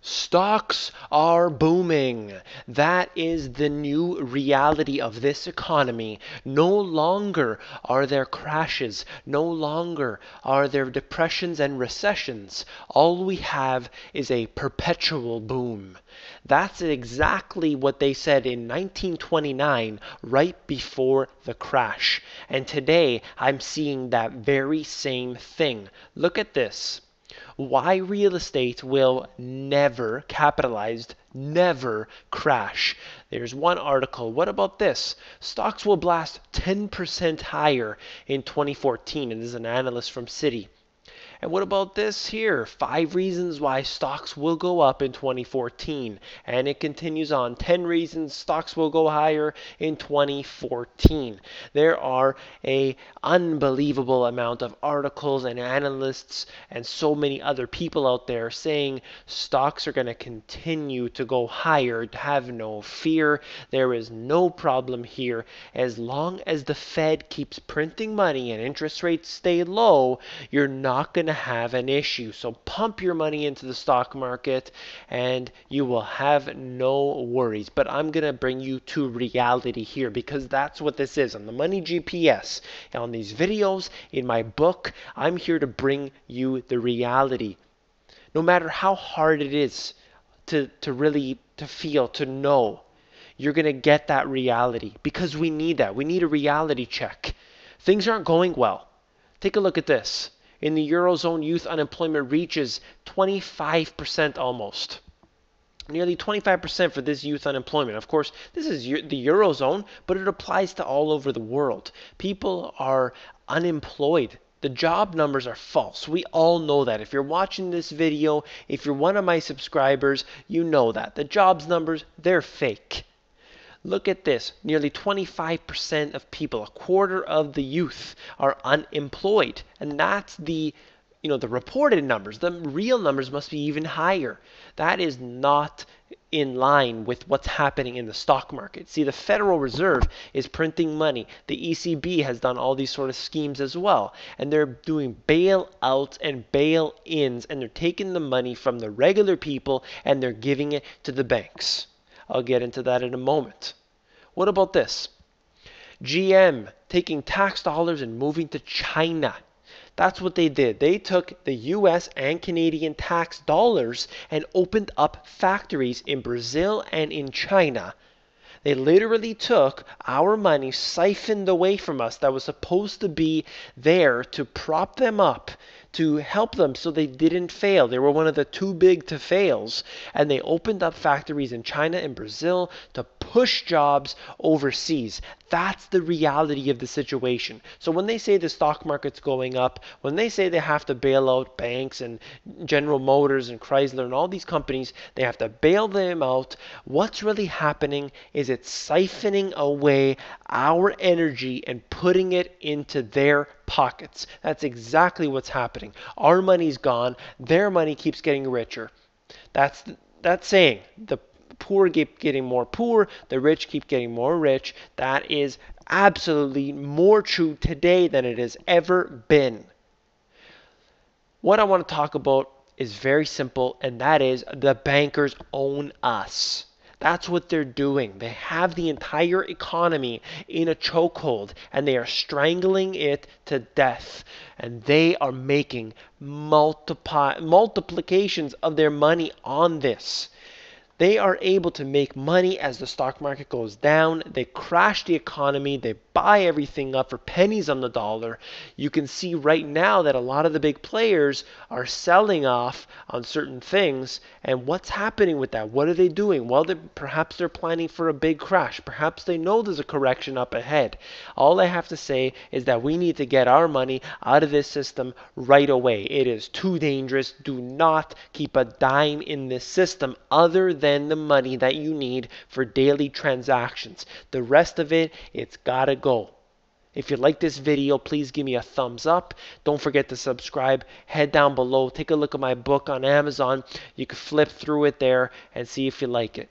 Stocks are booming. That is the new reality of this economy. No longer are there crashes. No longer are there depressions and recessions. All we have is a perpetual boom. That's exactly what they said in 1929, right before the crash. And today I'm seeing that very same thing. Look at this. Why real estate will never, capitalized, never crash. There's one article. What about this? Stocks will blast 10% higher in 2014. And this is an analyst from Citi. And what about this here? 5 reasons why stocks will go up in 2014. And it continues on. 10 reasons stocks will go higher in 2014. There are a unbelievable amount of articles and analysts and so many other people out there saying stocks are going to continue to go higher. Have no fear. There is no problem here. As long as the Fed keeps printing money and interest rates stay low, you're not going to have an issue. So pump your money into the stock market and you will have no worries. But I'm going to bring you to reality here because that's what this is. On the Money GPS, on these videos, in my book, I'm here to bring you the reality. No matter how hard it is to really feel, to know, you're going to get that reality because we need that. We need a reality check. Things aren't going well. Take a look at this. In the Eurozone, youth unemployment reaches 25% almost. Nearly 25% for this youth unemployment. Of course, this is the Eurozone, but it applies to all over the world. People are unemployed. The job numbers are false. We all know that. If you're watching this video, if you're one of my subscribers, you know that. The jobs numbers, they're fake. Look at this. Nearly 25% of people, a quarter of the youth, are unemployed. And that's the reported numbers. The real numbers must be even higher. That is not in line with what's happening in the stock market. See, the Federal Reserve is printing money. The ECB has done all these sort of schemes as well. And they're doing bailouts and bail-ins, and they're taking the money from the regular people and they're giving it to the banks. I'll get into that in a moment. What about this? GM taking tax dollars and moving to China. That's what they did. They took the US and Canadian tax dollars and opened up factories in Brazil and in China. They literally took our money siphoned away from us that was supposed to be there to prop them up, to help them so they didn't fail. They were one of the too big to fails. And they opened up factories in China and Brazil to push jobs overseas. That's the reality of the situation. So when they say the stock market's going up, when they say they have to bail out banks and General Motors and Chrysler and all these companies, they have to bail them out. What's really happening is it's siphoning away our energy and putting it into their pockets. That's exactly what's happening. Our money's gone. Their money keeps getting richer. That's saying the poor keep getting more poor, the rich keep getting more rich. That is absolutely more true today than it has ever been. What I want to talk about is very simple, and that is the bankers own us. That's what they're doing. They have the entire economy in a chokehold, and they are strangling it to death. And they are making multiplications of their money on this. They are able to make money as the stock market goes down. They crash the economy. They buy everything up for pennies on the dollar. You can see right now that a lot of the big players are selling off on certain things. And what's happening with that? What are they doing? Well, perhaps they're planning for a big crash. Perhaps they know there's a correction up ahead. All I have to say is that we need to get our money out of this system right away. It is too dangerous. Do not keep a dime in this system other than the money that you need for daily transactions. The rest of it, it's gotta go. If you like this video, please give me a thumbs up. Don't forget to subscribe. Head down below. Take a look at my book on Amazon. You can flip through it there and see if you like it.